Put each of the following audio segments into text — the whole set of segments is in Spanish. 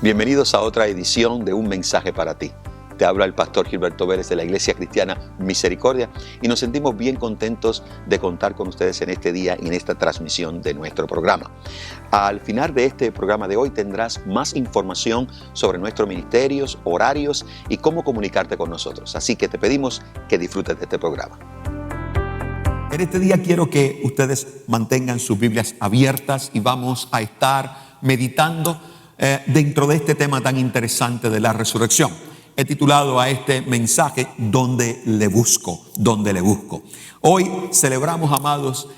Bienvenidos a otra edición de Un Mensaje para Ti. Te habla el pastor Gilberto Vélez de la Iglesia Cristiana Misericordia y nos sentimos bien contentos de contar con ustedes en este día y en esta transmisión de nuestro programa. Al final de este programa de hoy tendrás más información sobre nuestros ministerios, horarios y cómo comunicarte con nosotros. Así que te pedimos que disfrutes de este programa. En este día quiero que ustedes mantengan sus Biblias abiertas y vamos a estar meditando dentro de este tema tan interesante de la resurrección. He titulado a este mensaje ¿Dónde le busco? ¿Dónde le busco? Hoy celebramos, amados,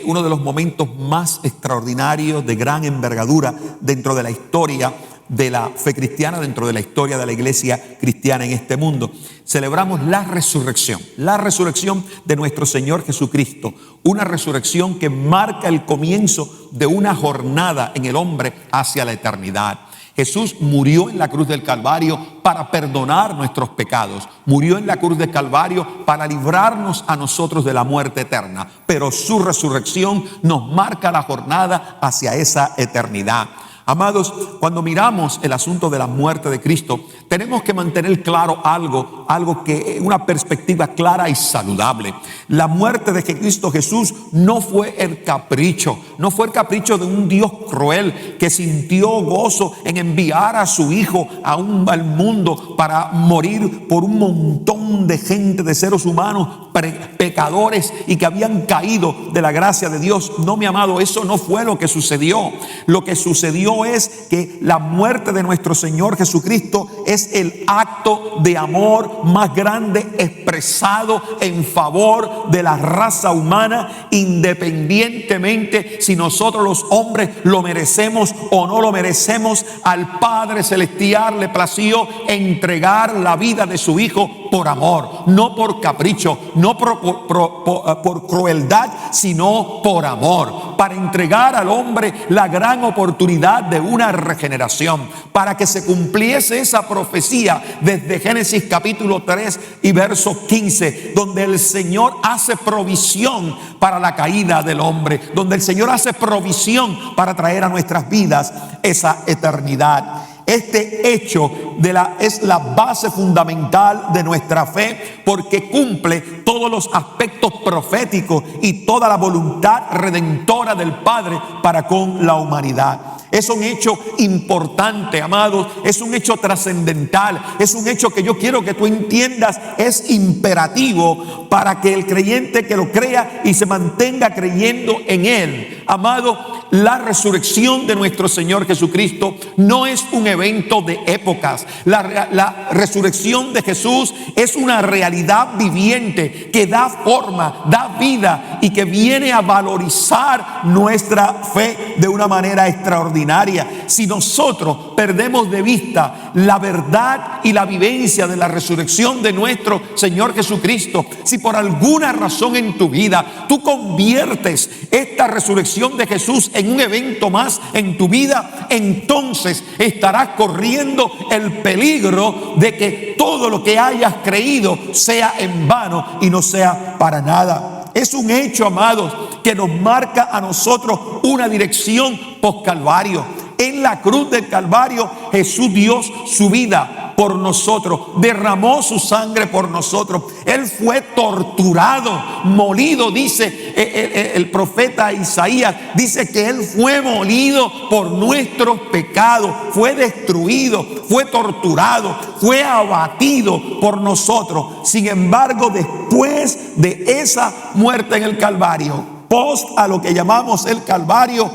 uno de los momentos más extraordinarios, de gran envergadura dentro de la historia de la fe cristiana, dentro de la historia de la iglesia cristiana en este mundo. Celebramos la resurrección de nuestro Señor Jesucristo, una resurrección que marca el comienzo de una jornada en el hombre hacia la eternidad. Jesús murió en la cruz del Calvario para perdonar nuestros pecados. Murió en la cruz del Calvario para librarnos a nosotros de la muerte eterna. Pero su resurrección nos marca la jornada hacia esa eternidad. Amados, cuando miramos el asunto de la muerte de Cristo, tenemos que mantener claro algo que una perspectiva clara y saludable. La muerte de Cristo Jesús no fue el capricho de un Dios cruel que sintió gozo en enviar a su Hijo al mundo para morir por un montón de gente, de seres humanos pecadores y que habían caído de la gracia de Dios. No, mi amado, eso no fue lo que sucedió. Lo que sucedió es que la muerte de nuestro Señor Jesucristo es el acto de amor más grande expresado en favor de la raza humana, independientemente si nosotros los hombres lo merecemos o no lo merecemos. Al Padre Celestial le plació entregar la vida de su Hijo por amor, no por capricho, no por crueldad, sino por amor, para entregar al hombre la gran oportunidad de una regeneración, para que se cumpliese esa profecía desde Génesis capítulo 3 y verso 15, donde el Señor hace provisión para la caída del hombre, donde el Señor hace provisión para traer a nuestras vidas esa eternidad. Este hecho es la base fundamental de nuestra fe, porque cumple todos los aspectos proféticos y toda la voluntad redentora del Padre para con la humanidad. Es un hecho importante, amados, es un hecho trascendental, es un hecho que yo quiero que tú entiendas, es imperativo para que el creyente que lo crea y se mantenga creyendo en él. Amado, la resurrección de nuestro Señor Jesucristo no es un evento de épocas. La resurrección de Jesús es una realidad viviente que da forma, da vida y que viene a valorizar nuestra fe de una manera extraordinaria. Si nosotros perdemos de vista la verdad y la vivencia de la resurrección de nuestro Señor Jesucristo, si por alguna razón en tu vida tú conviertes esta resurrección de Jesús en un evento más en tu vida, entonces estarás corriendo el peligro de que todo lo que hayas creído sea en vano y no sea para nada. Es un hecho, amados, que nos marca a nosotros una dirección post-Calvario. En la cruz del Calvario Jesús dio su vida por nosotros, derramó su sangre por nosotros. Él fue torturado, molido, dice el profeta Isaías, dice que Él fue molido por nuestros pecados, fue destruido, fue torturado, fue abatido por nosotros. Sin embargo, después de esa muerte en el Calvario, post a lo que llamamos el Calvario,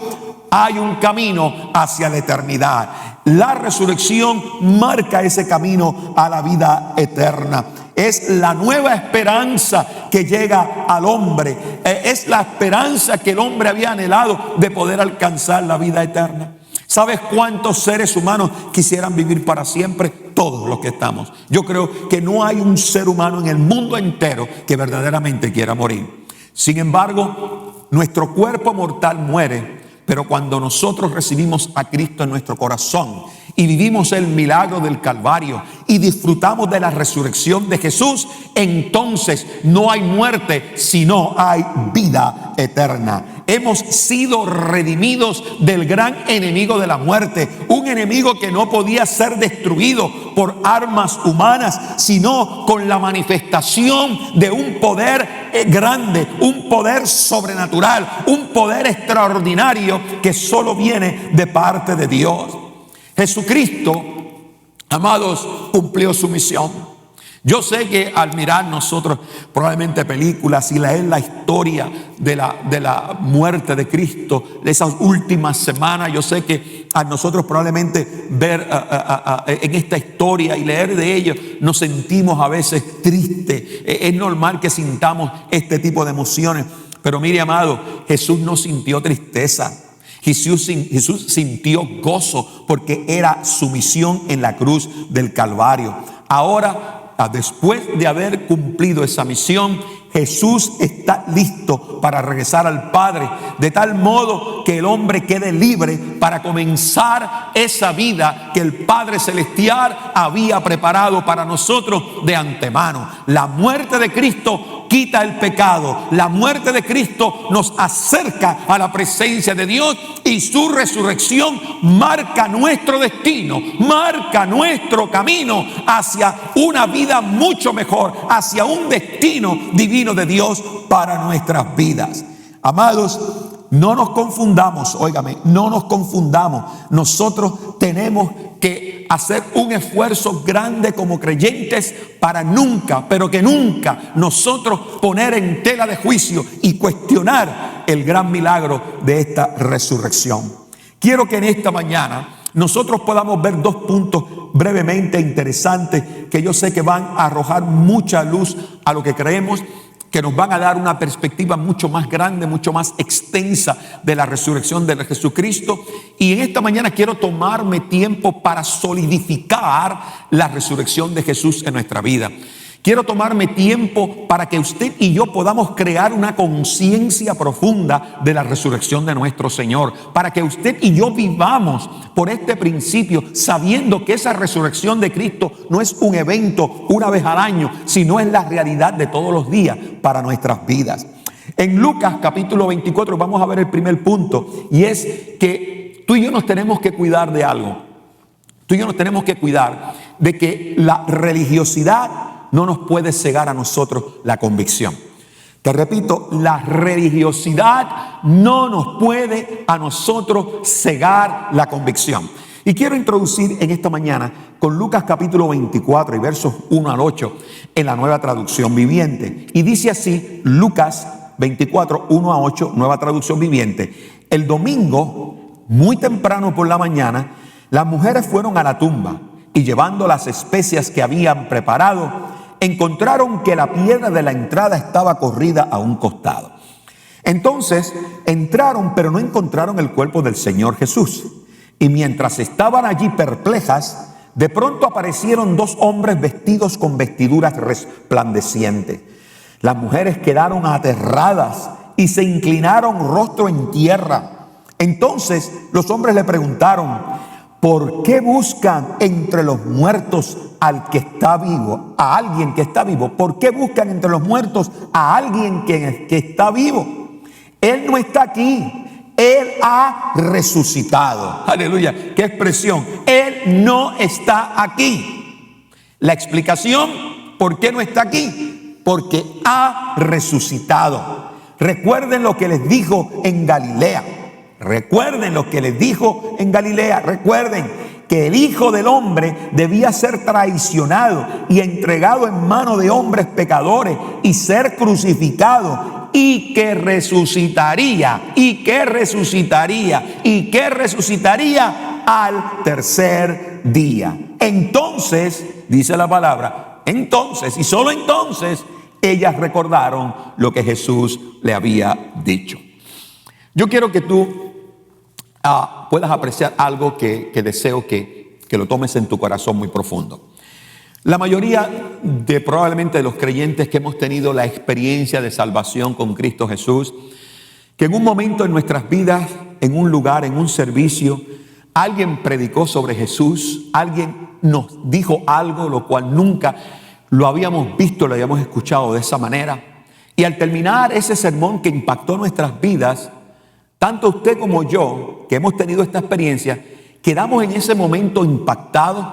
hay un camino hacia la eternidad. La resurrección marca ese camino a la vida eterna. Es la nueva esperanza que llega al hombre. Es la esperanza que el hombre había anhelado de poder alcanzar la vida eterna. ¿Sabes cuántos seres humanos quisieran vivir para siempre? Todos los que estamos. Yo creo que no hay un ser humano en el mundo entero que verdaderamente quiera morir. Sin embargo, nuestro cuerpo mortal muere. Pero cuando nosotros recibimos a Cristo en nuestro corazón y vivimos el milagro del Calvario y disfrutamos de la resurrección de Jesús, entonces no hay muerte, sino hay vida eterna. Hemos sido redimidos del gran enemigo de la muerte, un enemigo que no podía ser destruido por armas humanas, sino con la manifestación de un poder grande, un poder sobrenatural, un poder extraordinario que solo viene de parte de Dios. Jesucristo, amados, cumplió su misión. Yo sé que al mirar nosotros probablemente películas y leer la historia de la muerte de Cristo, de esas últimas semanas, yo sé que a nosotros probablemente ver en esta historia y leer de ello nos sentimos a veces tristes. Es normal que sintamos este tipo de emociones, pero mire, amado, Jesús no sintió tristeza. Jesús sintió gozo porque era su misión en la cruz del Calvario. Ahora, después de haber cumplido esa misión, Jesús está listo para regresar al Padre, de tal modo que el hombre quede libre para comenzar esa vida que el Padre Celestial había preparado para nosotros de antemano. La muerte de Cristo quita el pecado. La muerte de Cristo nos acerca a la presencia de Dios, y su resurrección marca nuestro destino, marca nuestro camino hacia una vida mucho mejor, hacia un destino divino de Dios para nuestras vidas. Amados, no nos confundamos, óigame, no nos confundamos. Nosotros tenemos que hacer un esfuerzo grande como creyentes para nunca, pero que nunca nosotros poner en tela de juicio y cuestionar el gran milagro de esta resurrección. Quiero que en esta mañana nosotros podamos ver dos puntos brevemente interesantes que yo sé que van a arrojar mucha luz a lo que creemos, que nos van a dar una perspectiva mucho más grande, mucho más extensa de la resurrección de Jesucristo. Y en esta mañana quiero tomarme tiempo para solidificar la resurrección de Jesús en nuestra vida. Quiero tomarme tiempo para que usted y yo podamos crear una conciencia profunda de la resurrección de nuestro Señor, para que usted y yo vivamos por este principio, sabiendo que esa resurrección de Cristo no es un evento una vez al año, sino es la realidad de todos los días para nuestras vidas. En Lucas capítulo 24 vamos a ver el primer punto, y es que tú y yo nos tenemos que cuidar de algo. Tú y yo nos tenemos que cuidar de que la religiosidad no nos puede cegar a nosotros la convicción. Te repito, la religiosidad no nos puede a nosotros cegar la convicción. Y quiero introducir en esta mañana con Lucas capítulo 24 y versos 1 al 8 en la Nueva Traducción Viviente. Y dice así, Lucas 24, 1 a 8, Nueva Traducción Viviente. El domingo, muy temprano por la mañana, las mujeres fueron a la tumba y, llevando las especias que habían preparado, encontraron que la piedra de la entrada estaba corrida a un costado. Entonces entraron, pero no encontraron el cuerpo del Señor Jesús. Y mientras estaban allí perplejas, de pronto aparecieron dos hombres vestidos con vestiduras resplandecientes. Las mujeres quedaron aterradas y se inclinaron rostro en tierra. Entonces los hombres le preguntaron: ¿por qué buscan entre los muertos al que está vivo? A alguien que está vivo. ¿Por qué buscan entre los muertos a alguien que está vivo? Él no está aquí. Él ha resucitado. Aleluya. Qué expresión. Él no está aquí. La explicación, ¿por qué no está aquí? Porque ha resucitado. Recuerden lo que les dijo en Galilea. Recuerden lo que les dijo en Galilea. Recuerden que el Hijo del Hombre debía ser traicionado y entregado en manos de hombres pecadores y ser crucificado, y que resucitaría, al tercer día. Entonces, dice la palabra, entonces y solo entonces ellas recordaron lo que Jesús le había dicho. Yo quiero que tú puedas apreciar algo que deseo que lo tomes en tu corazón muy profundo. La mayoría probablemente de los creyentes que hemos tenido la experiencia de salvación con Cristo Jesús, que en un momento en nuestras vidas, en un lugar, en un servicio, alguien predicó sobre Jesús, alguien nos dijo algo lo cual nunca lo habíamos visto, lo habíamos escuchado de esa manera. Y al terminar ese sermón que impactó nuestras vidas, tanto usted como yo, que hemos tenido esta experiencia, quedamos en ese momento impactados,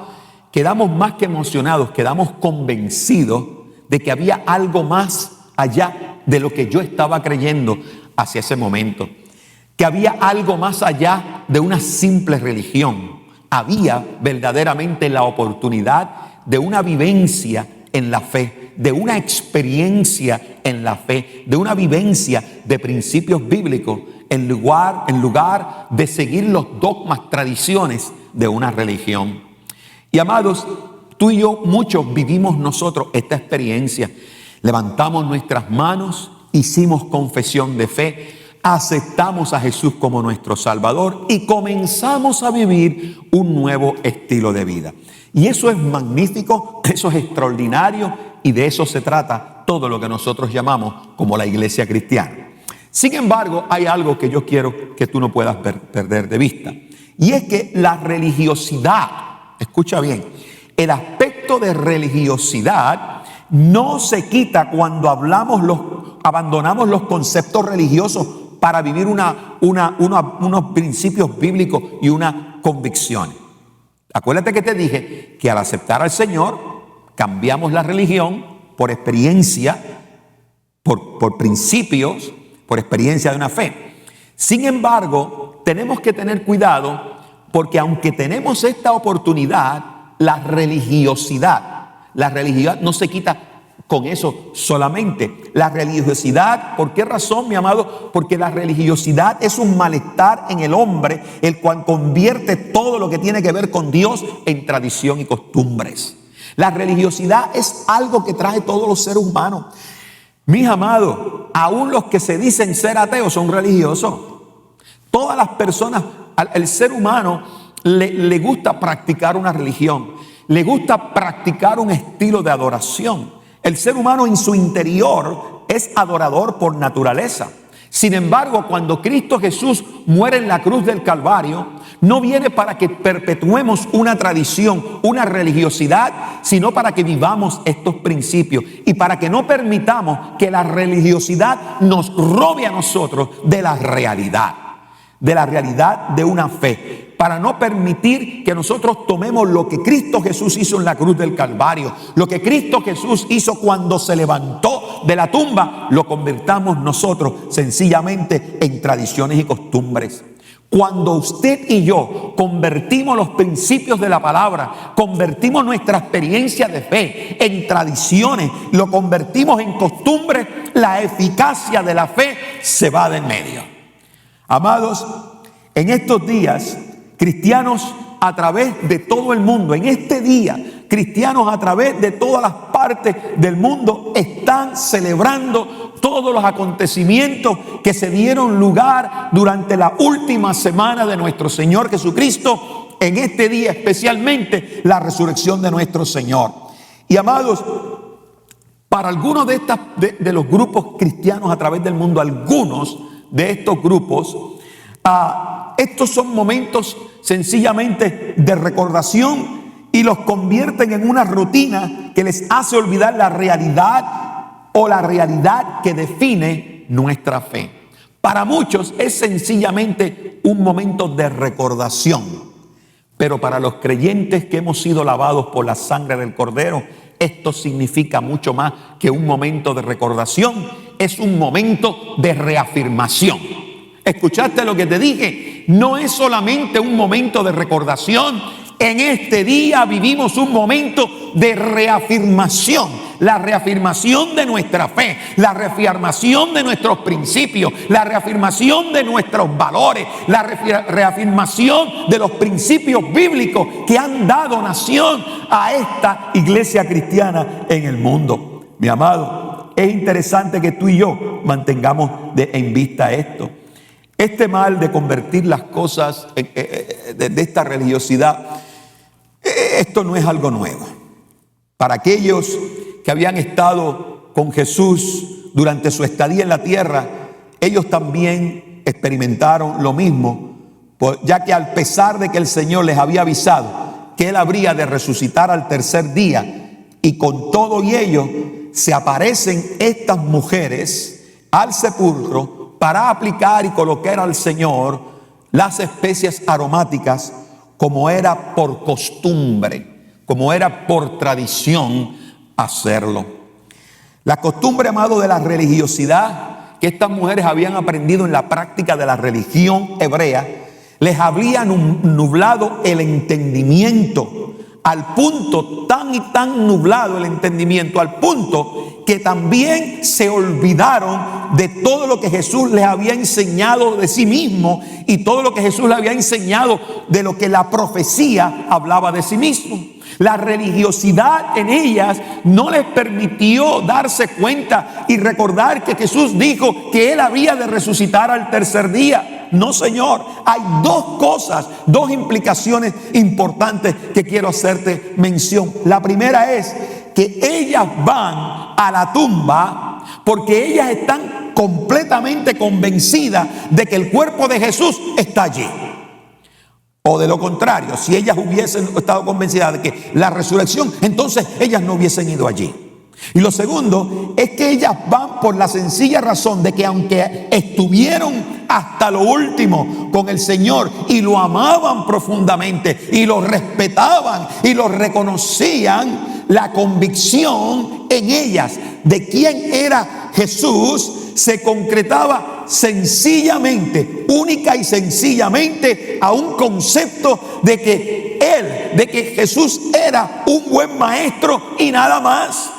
quedamos más que emocionados, quedamos convencidos de que había algo más allá de lo que yo estaba creyendo hacia ese momento. Que había algo más allá de una simple religión. Había verdaderamente la oportunidad de una vivencia en la fe, de una experiencia en la fe, de una vivencia de principios bíblicos en lugar de seguir los dogmas, tradiciones de una religión. Y amados, tú y yo, muchos vivimos nosotros esta experiencia. Levantamos nuestras manos, hicimos confesión de fe, aceptamos a Jesús como nuestro Salvador y comenzamos a vivir un nuevo estilo de vida. Y eso es magnífico, eso es extraordinario y de eso se trata todo lo que nosotros llamamos como la iglesia cristiana. Sin embargo, hay algo que yo quiero que tú no puedas perder de vista. Y es que la religiosidad, escucha bien, el aspecto de religiosidad no se quita cuando abandonamos los conceptos religiosos para vivir unos principios bíblicos y unas convicciones. Acuérdate que te dije que al aceptar al Señor, cambiamos la religión por experiencia, por principios, por experiencia de una fe. Sin embargo, tenemos que tener cuidado porque aunque tenemos esta oportunidad, la religiosidad no se quita con eso solamente. La religiosidad, ¿por qué razón, mi amado? Porque la religiosidad es un malestar en el hombre, el cual convierte todo lo que tiene que ver con Dios en tradición y costumbres. La religiosidad es algo que trae todos los seres humanos. Mis amados, aún los que se dicen ser ateos son religiosos. Todas las personas, al ser humano le gusta practicar una religión, le gusta practicar un estilo de adoración. El ser humano en su interior es adorador por naturaleza. Sin embargo, cuando Cristo Jesús muere en la cruz del Calvario, no viene para que perpetuemos una tradición, una religiosidad, sino para que vivamos estos principios y para que no permitamos que la religiosidad nos robe a nosotros de la realidad de una fe, para no permitir que nosotros tomemos lo que Cristo Jesús hizo en la cruz del Calvario, lo que Cristo Jesús hizo cuando se levantó de la tumba, lo convirtamos nosotros sencillamente en tradiciones y costumbres. Cuando usted y yo convertimos los principios de la palabra, convertimos nuestra experiencia de fe en tradiciones, lo convertimos en costumbres, la eficacia de la fe se va de en medio. Amados, en estos días, cristianos a través de todo el mundo, en este día, cristianos a través de todas las partes del mundo están celebrando todos los acontecimientos que se dieron lugar durante la última semana de nuestro Señor Jesucristo, en este día especialmente la resurrección de nuestro Señor. Y amados, para algunos de los grupos cristianos a través del mundo, algunos de estos grupos, estos son momentos sencillamente de recordación y los convierten en una rutina que les hace olvidar la realidad o la realidad que define nuestra fe. Para muchos es sencillamente un momento de recordación, pero para los creyentes que hemos sido lavados por la sangre del Cordero, esto significa mucho más que un momento de recordación, es un momento de reafirmación. ¿Escuchaste lo que te dije? No es solamente un momento de recordación. En este día vivimos un momento de reafirmación. La reafirmación de nuestra fe, la reafirmación de nuestros principios, la reafirmación de nuestros valores, la reafirmación de los principios bíblicos que han dado nación a esta iglesia cristiana en el mundo. Mi amado, es interesante que tú y yo mantengamos en vista esto. Este mal de convertir las cosas de esta religiosidad, esto no es algo nuevo. Para aquellos que habían estado con Jesús durante su estadía en la tierra, ellos también experimentaron lo mismo, ya que a pesar de que el Señor les había avisado que él habría de resucitar al tercer día, y con todo y ello se aparecen estas mujeres al sepulcro para aplicar y colocar al Señor las especias aromáticas, como era por costumbre, como era por tradición hacerlo. La costumbre, amado, de la religiosidad que estas mujeres habían aprendido en la práctica de la religión hebrea, les había nublado el entendimiento, al punto tan nublado el entendimiento, al punto que también se olvidaron de todo lo que Jesús les había enseñado de sí mismo y todo lo que Jesús les había enseñado de lo que la profecía hablaba de sí mismo. La religiosidad en ellas no les permitió darse cuenta y recordar que Jesús dijo que Él había de resucitar al tercer día. No, Señor, hay dos cosas, dos implicaciones importantes que quiero hacerte mención. La primera es que ellas van a la tumba porque ellas están completamente convencidas de que el cuerpo de Jesús está allí. O de lo contrario, si ellas hubiesen estado convencidas de que la resurrección, entonces ellas no hubiesen ido allí. Y lo segundo es que ellas van por la sencilla razón de que aunque estuvieron hasta lo último con el Señor y lo amaban profundamente y lo respetaban y lo reconocían, la convicción en ellas de quién era Jesús se concretaba sencillamente, única y sencillamente, a un concepto de que Jesús era un buen maestro y nada más.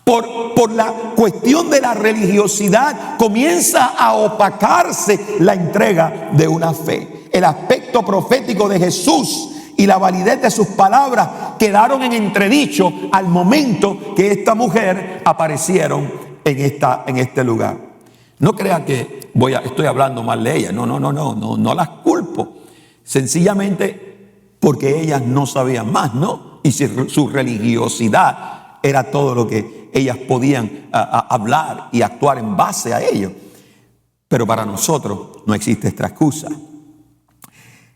Por la cuestión de la religiosidad comienza a opacarse la entrega de una fe. El aspecto profético de Jesús y la validez de sus palabras quedaron en entredicho al momento que esta mujer aparecieron en este lugar. No crea que estoy hablando mal de ellas. No las culpo. Sencillamente porque ellas no sabían más, ¿no? Y su religiosidad era todo lo que ellas podían hablar y actuar en base a ello. Pero para nosotros no existe esta excusa.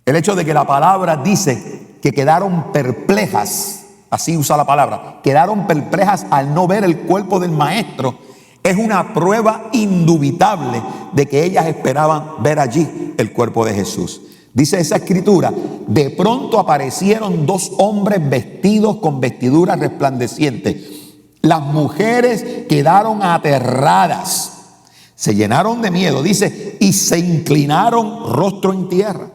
El hecho de que la palabra dice que quedaron perplejas, así usa la palabra, quedaron perplejas al no ver el cuerpo del maestro, es una prueba indubitable de que ellas esperaban ver allí el cuerpo de Jesús. Dice esa escritura: de pronto aparecieron dos hombres vestidos con vestiduras resplandecientes. Las mujeres quedaron aterradas, se llenaron de miedo, dice, y se inclinaron rostro en tierra.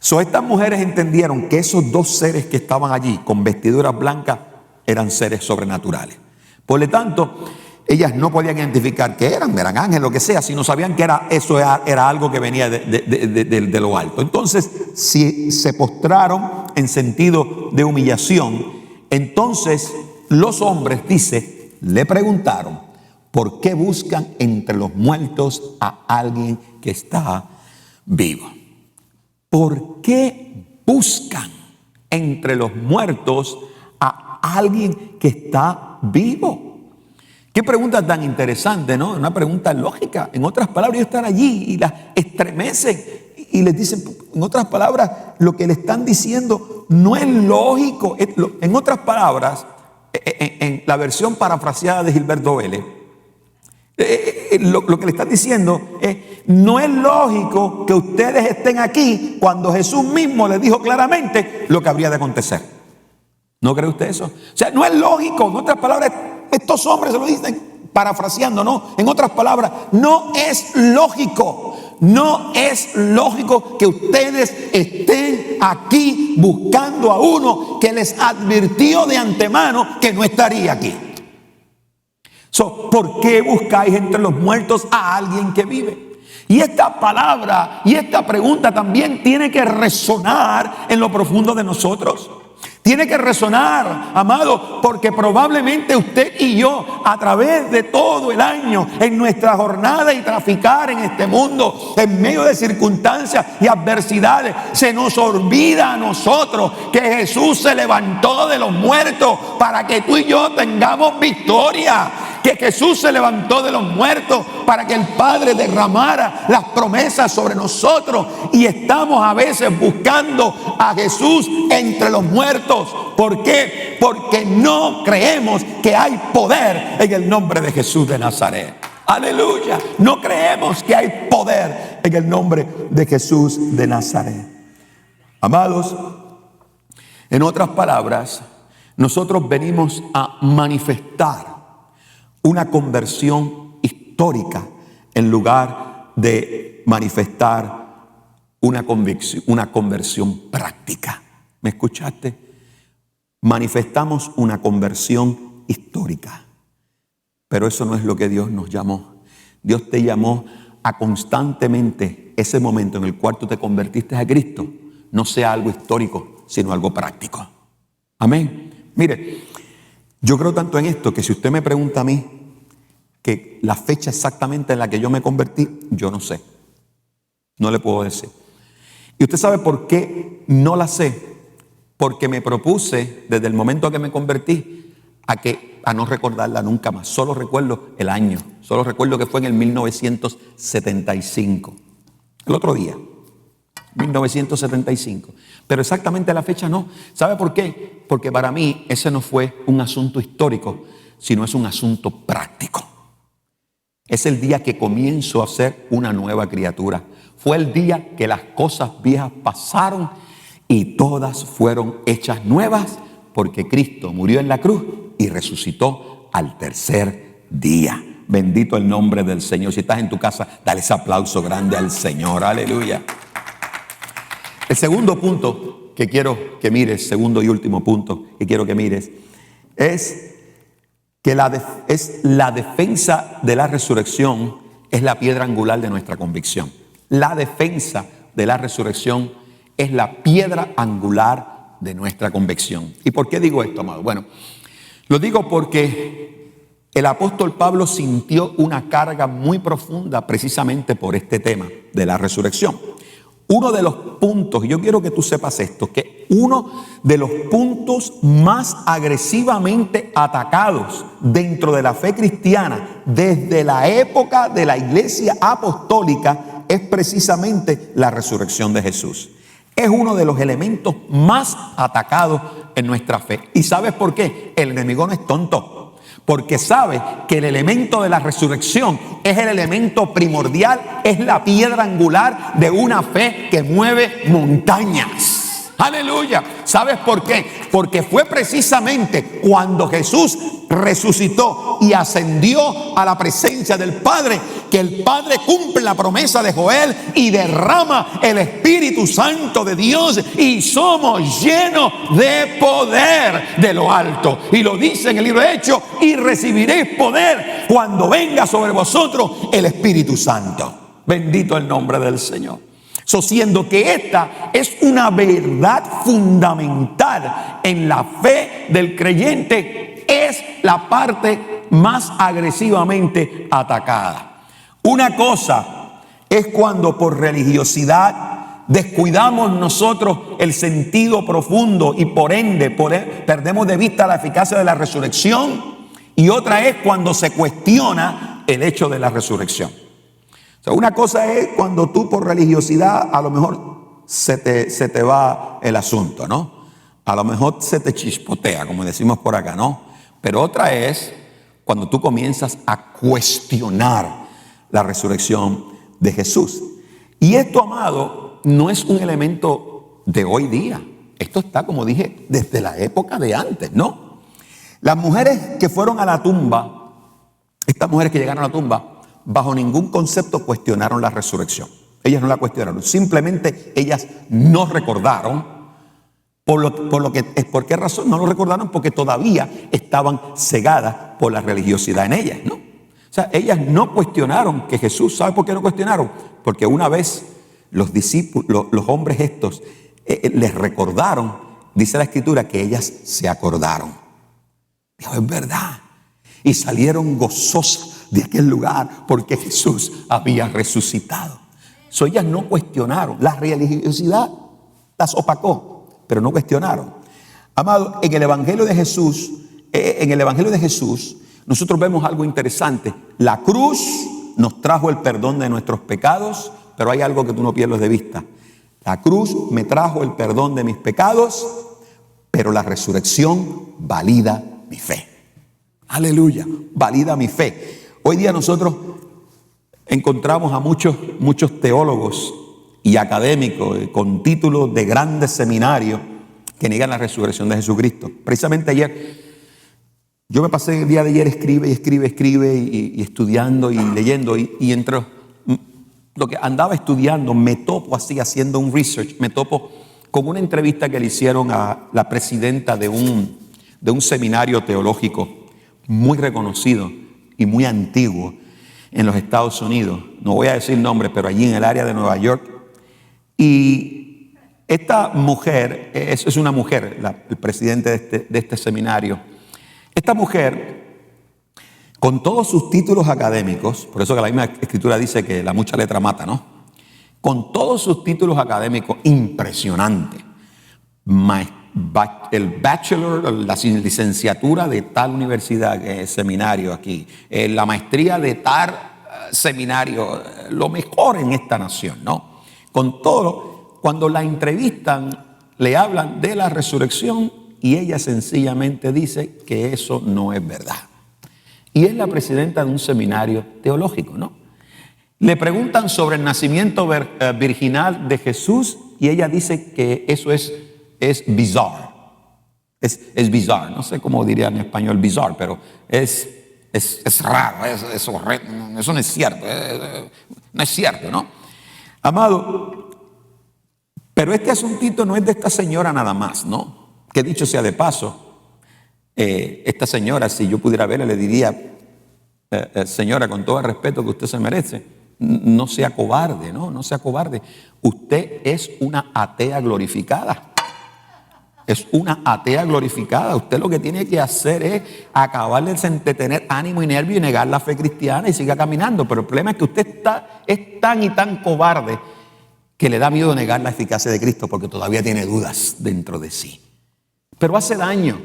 Estas mujeres entendieron que esos dos seres que estaban allí con vestiduras blancas eran seres sobrenaturales. Por lo tanto, ellas no podían identificar que eran ángeles, lo que sea, sino sabían que eso era algo que venía de lo alto. Entonces, si se postraron en sentido de humillación, entonces los hombres, dice, le preguntaron: ¿por qué buscan entre los muertos a alguien que está vivo? ¿Por qué buscan entre los muertos a alguien que está vivo? Qué pregunta tan interesante, ¿no? Una pregunta lógica. En otras palabras, ellos están allí y las estremecen y les dicen, en otras palabras, lo que le están diciendo no es lógico. En otras palabras, en la versión parafraseada de Gilberto Vélez, lo que le están diciendo es: no es lógico que ustedes estén aquí cuando Jesús mismo les dijo claramente lo que habría de acontecer. ¿No cree usted eso? O sea, no es lógico. En otras palabras, estos hombres se lo dicen parafraseando, ¿no? En otras palabras, no es lógico. No es lógico que ustedes estén aquí buscando a uno que les advirtió de antemano que no estaría aquí. ¿Por qué buscáis entre los muertos a alguien que vive? Y esta palabra y esta pregunta también tiene que resonar en lo profundo de nosotros. Tiene que resonar, amado, porque probablemente usted y yo, a través de todo el año, en nuestra jornada y traficar en este mundo, en medio de circunstancias y adversidades, se nos olvida a nosotros que Jesús se levantó de los muertos para que tú y yo tengamos victoria. que Jesús se levantó de los muertos para que el Padre derramara las promesas sobre nosotros, y estamos a veces buscando a Jesús entre los muertos. ¿Por qué? Porque no creemos que hay poder en el nombre de Jesús de Nazaret. Aleluya. No creemos que hay poder en el nombre de Jesús de Nazaret. Amados, en otras palabras, nosotros venimos a manifestar una conversión histórica en lugar de manifestar una conversión práctica. ¿Me escuchaste? Manifestamos una conversión histórica. Pero eso no es lo que Dios nos llamó. Dios te llamó a constantemente ese momento en el cual tú te convertiste a Cristo no sea algo histórico, sino algo práctico. Amén. Mire, yo creo tanto en esto que si usted me pregunta a mí que la fecha exactamente en la que yo me convertí, yo no sé. No le puedo decir. ¿Y usted sabe por qué no la sé? Porque me propuse desde el momento que me convertí a no recordarla nunca más. Solo recuerdo el año. Solo recuerdo que fue en el 1975. El otro día. 1975. Pero exactamente la fecha no. ¿Sabe por qué? Porque para mí ese no fue un asunto histórico, sino es un asunto práctico. Es el día que comienzo a ser una nueva criatura. Fue el día que las cosas viejas pasaron y todas fueron hechas nuevas, porque Cristo murió en la cruz y resucitó al tercer día. Bendito el nombre del Señor. Si estás en tu casa, dale ese aplauso grande al Señor. Aleluya. El segundo punto que quiero que mires, segundo y último punto que quiero que mires, es que la defensa de la resurrección es la piedra angular de nuestra convicción. La defensa de la resurrección es la piedra angular de nuestra convicción. ¿Y por qué digo esto, amado? Bueno, lo digo porque el apóstol Pablo sintió una carga muy profunda precisamente por este tema de la resurrección. Uno de los puntos, y yo quiero que tú sepas esto, que uno de los puntos más agresivamente atacados dentro de la fe cristiana desde la época de la iglesia apostólica es precisamente la resurrección de Jesús. Es uno de los elementos más atacados en nuestra fe. ¿Y sabes por qué? El enemigo no es tonto. Porque sabe que el elemento de la resurrección es el elemento primordial, es la piedra angular de una fe que mueve montañas. Aleluya. ¿Sabes por qué? Porque fue precisamente cuando Jesús resucitó y ascendió a la presencia del Padre que el Padre cumple la promesa de Joel y derrama el Espíritu Santo de Dios y somos llenos de poder de lo alto. Y lo dice en el libro de Hechos: y recibiréis poder cuando venga sobre vosotros el Espíritu Santo. Bendito el nombre del Señor. Siendo que esta es una verdad fundamental en la fe del creyente, es la parte más agresivamente atacada. Una cosa es cuando por religiosidad descuidamos nosotros el sentido profundo y por ende perdemos de vista la eficacia de la resurrección, y otra es cuando se cuestiona el hecho de la resurrección. Una cosa es cuando tú por religiosidad a lo mejor se te va el asunto, ¿no? A lo mejor se te chispotea, como decimos por acá, ¿no? Pero otra es cuando tú comienzas a cuestionar la resurrección de Jesús. Y esto, amado, no es un elemento de hoy día. Esto está, como dije, desde la época de antes, ¿no? Las mujeres que fueron a la tumba, estas mujeres que llegaron a la tumba, bajo ningún concepto cuestionaron la resurrección. Ellas no la cuestionaron. Simplemente ellas no recordaron. ¿Por qué razón no lo recordaron? Porque todavía estaban cegadas por la religiosidad en ellas, ¿no? O sea, ellas no cuestionaron que Jesús. ¿Sabe por qué no cuestionaron? Porque una vez los discípulos, los hombres estos, les recordaron, dice la Escritura, que ellas se acordaron. Dijo: es verdad. Y salieron gozosas de aquel lugar porque Jesús había resucitado. Ellas no cuestionaron. La religiosidad las opacó, pero no cuestionaron. Amado, en el Evangelio de Jesús, nosotros vemos algo interesante. La cruz nos trajo el perdón de nuestros pecados, pero hay algo que tú no pierdes de vista. La cruz me trajo el perdón de mis pecados, pero la resurrección valida mi fe. Aleluya, valida mi fe. Hoy día nosotros encontramos a muchos teólogos y académicos con títulos de grandes seminarios que niegan la resurrección de Jesucristo. Precisamente ayer, yo me pasé el día de ayer escribe y estudiando y leyendo y entre lo que andaba estudiando me topo así haciendo un research, me topo con una entrevista que le hicieron a la presidenta de un seminario teológico muy reconocido y muy antiguo en los Estados Unidos. No voy a decir nombres, pero allí en el área de Nueva York. Y esta mujer, es una mujer, el presidente de este seminario. Esta mujer, con todos sus títulos académicos, por eso que la misma escritura dice que la mucha letra mata, ¿no? Con todos sus títulos académicos, impresionante. El bachelor, la licenciatura de tal universidad, seminario aquí, la maestría de tal seminario, lo mejor en esta nación, ¿no? Con todo, cuando la entrevistan, le hablan de la resurrección y ella sencillamente dice que eso no es verdad. Y es la presidenta de un seminario teológico, ¿no? Le preguntan sobre el nacimiento virginal de Jesús y ella dice que eso es bizarre. Es bizarre. No sé cómo diría en español bizarre, pero es raro, eso no es cierto. No es cierto, ¿no? Amado, pero este asuntito no es de esta señora nada más, ¿no? Que dicho sea de paso, esta señora, si yo pudiera verla, le diría, señora, con todo el respeto que usted se merece, no sea cobarde, no sea cobarde. Usted es una atea glorificada. Es una atea glorificada. Usted lo que tiene que hacer es acabar de tener ánimo y nervio y negar la fe cristiana y siga caminando. Pero el problema es que usted es tan y tan cobarde que le da miedo negar la eficacia de Cristo porque todavía tiene dudas dentro de sí. Pero hace daño.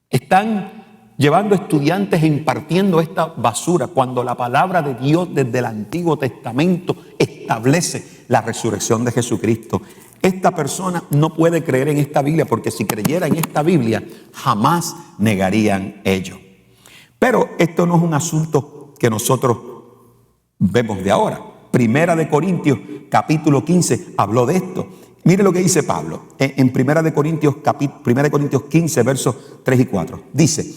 Están llevando estudiantes e impartiendo esta basura cuando la palabra de Dios desde el Antiguo Testamento establece la resurrección de Jesucristo. Esta persona no puede creer en esta Biblia porque si creyera en esta Biblia jamás negarían ello. Pero esto no es un asunto que nosotros vemos de ahora. Primera de Corintios capítulo 15 habló de esto. Mire lo que dice Pablo en Primera de Corintios 15 versos 3 y 4. Dice: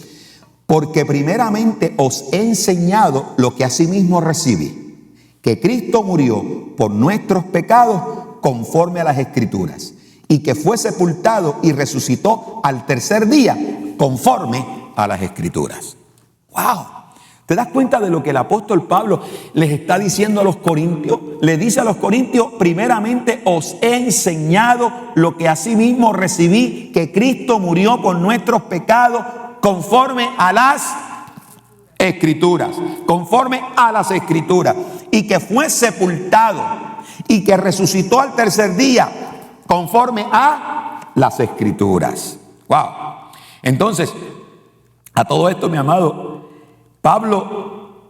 porque primeramente os he enseñado lo que asimismo recibí, que Cristo murió por nuestros pecados conforme a las Escrituras, y que fue sepultado y resucitó al tercer día conforme a las Escrituras. ¡Wow! ¿Te das cuenta de lo que el apóstol Pablo les está diciendo a los corintios? Le dice a los corintios, primeramente os he enseñado lo que asimismo recibí, que Cristo murió por nuestros pecados conforme a las Escrituras, conforme a las Escrituras, y que fue sepultado y que resucitó al tercer día conforme a las Escrituras. Wow. Entonces, a todo esto, mi amado, Pablo,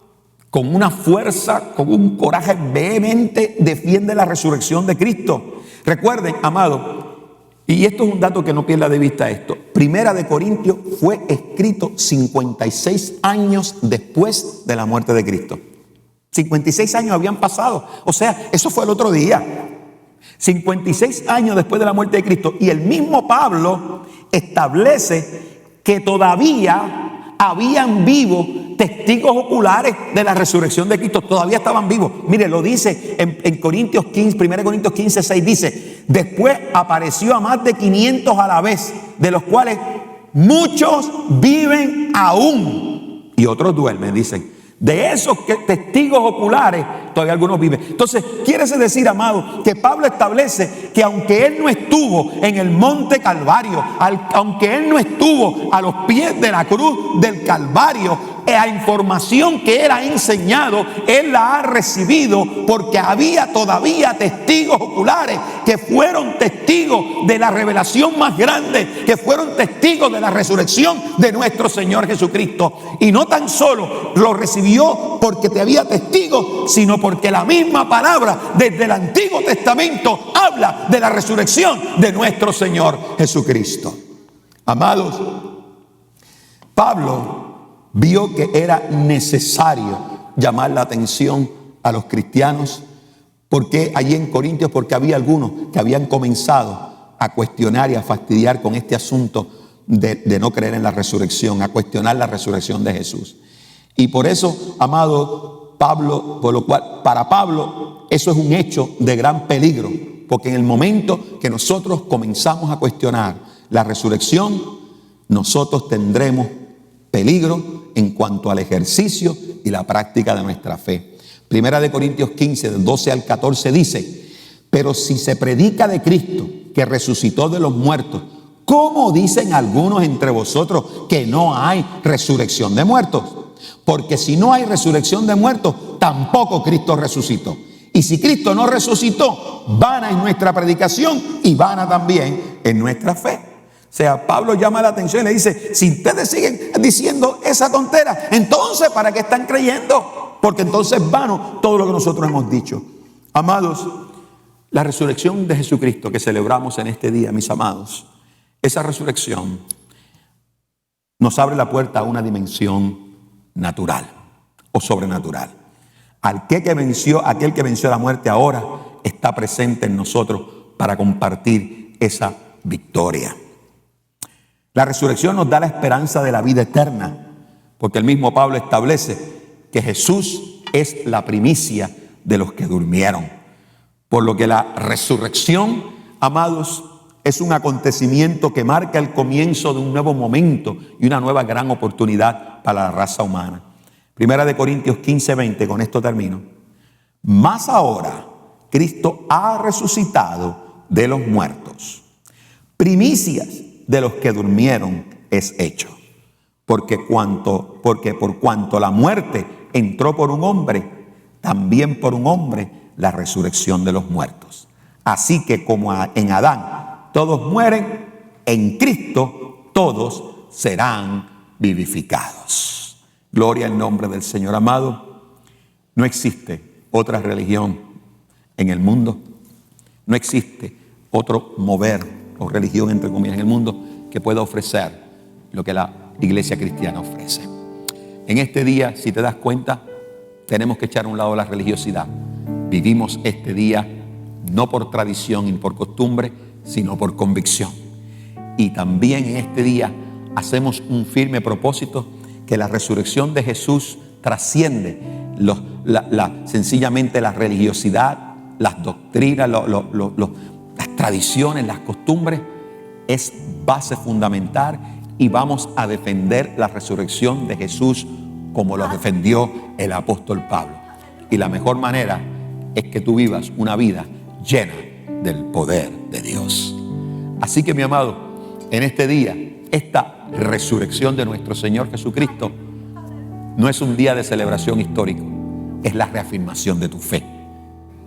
con una fuerza, con un coraje vehemente, defiende la resurrección de Cristo. Recuerden, amado, y esto es un dato que no pierda de vista esto. Primera de Corintios fue escrito 56 años después de la muerte de Cristo. 56 años habían pasado. O sea, eso fue el otro día. 56 años después de la muerte de Cristo. Y el mismo Pablo establece que todavía habían vivos testigos oculares de la resurrección de Cristo. Todavía estaban vivos. Mire, lo dice en Corintios 15, 1 Corintios 15, 6 dice: después apareció a más de 500 a la vez, de los cuales muchos viven aún y otros duermen, dicen. De esos testigos oculares, todavía algunos viven. Entonces, quiere decir, amado, que Pablo establece que aunque él no estuvo en el monte Calvario, aunque él no estuvo a los pies de la cruz del Calvario, La información que él ha enseñado, él la ha recibido porque había todavía testigos oculares que fueron testigos de la revelación más grande, que fueron testigos de la resurrección de nuestro Señor Jesucristo. Y no tan solo lo recibió porque te había testigos, sino porque la misma palabra desde el Antiguo Testamento habla de la resurrección de nuestro Señor Jesucristo. Amados, Pablo vio que era necesario llamar la atención a los cristianos, porque allí en Corintios, porque había algunos que habían comenzado a cuestionar y a fastidiar con este asunto de no creer en la resurrección, a cuestionar la resurrección de Jesús. Y por eso, amado Pablo, por lo cual para Pablo eso es un hecho de gran peligro, porque en el momento que nosotros comenzamos a cuestionar la resurrección, nosotros tendremos peligro en cuanto al ejercicio y la práctica de nuestra fe. Primera de Corintios 15, del 12 al 14 dice: pero si se predica de Cristo, que resucitó de los muertos, ¿cómo dicen algunos entre vosotros que no hay resurrección de muertos? Porque si no hay resurrección de muertos, tampoco Cristo resucitó. Y si Cristo no resucitó, vana es nuestra predicación y vana también es nuestra fe. O sea, Pablo llama la atención y le dice: si ustedes siguen diciendo esa tontera, entonces ¿para qué están creyendo? Porque entonces es vano todo lo que nosotros hemos dicho. Amados, la resurrección de Jesucristo que celebramos en este día, mis amados, esa resurrección nos abre la puerta a una dimensión natural o sobrenatural. Aquel que venció la muerte ahora está presente en nosotros para compartir esa victoria. La resurrección nos da la esperanza de la vida eterna, porque el mismo Pablo establece que Jesús es la primicia de los que durmieron. Por lo que la resurrección, amados, es un acontecimiento que marca el comienzo de un nuevo momento y una nueva gran oportunidad para la raza humana. Primera de Corintios 15, 20, con esto termino. Más ahora, Cristo ha resucitado de los muertos. Primicias de los que durmieron es hecho. Porque por cuanto la muerte entró por un hombre, también por un hombre la resurrección de los muertos. Así que como en Adán todos mueren, en Cristo todos serán vivificados. Gloria al nombre del Señor. Amado, no existe otra religión en el mundo. No existe otro mover o religión, entre comillas, en el mundo que pueda ofrecer lo que la iglesia cristiana ofrece. En este día, si te das cuenta, tenemos que echar a un lado la religiosidad. Vivimos este día no por tradición y por costumbre, sino por convicción. Y también en este día hacemos un firme propósito que la resurrección de Jesús trasciende sencillamente la religiosidad, las doctrinas, las tradiciones, las costumbres. Es base fundamental y vamos a defender la resurrección de Jesús como lo defendió el apóstol Pablo. Y la mejor manera es que tú vivas una vida llena del poder de Dios. Así que, mi amado, en este día, esta resurrección de nuestro Señor Jesucristo no es un día de celebración histórico, es la reafirmación de tu fe,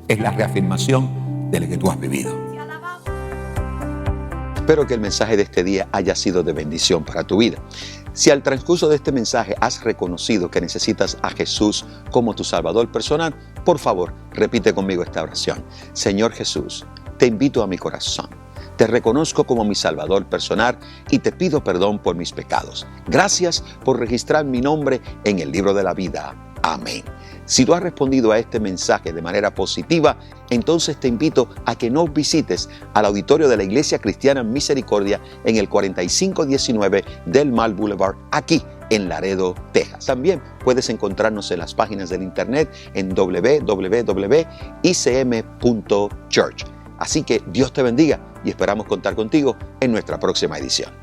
es la reafirmación de lo que tú has vivido. Espero que el mensaje de este día haya sido de bendición para tu vida. Si al transcurso de este mensaje has reconocido que necesitas a Jesús como tu Salvador personal, por favor, repite conmigo esta oración. Señor Jesús, te invito a mi corazón. Te reconozco como mi Salvador personal y te pido perdón por mis pecados. Gracias por registrar mi nombre en el libro de la vida. Amén. Si tú has respondido a este mensaje de manera positiva, entonces te invito a que nos visites al auditorio de la Iglesia Cristiana Misericordia en el 4519 del Mall Boulevard, aquí en Laredo, Texas. También puedes encontrarnos en las páginas del internet en www.icm.church. Así que Dios te bendiga y esperamos contar contigo en nuestra próxima edición.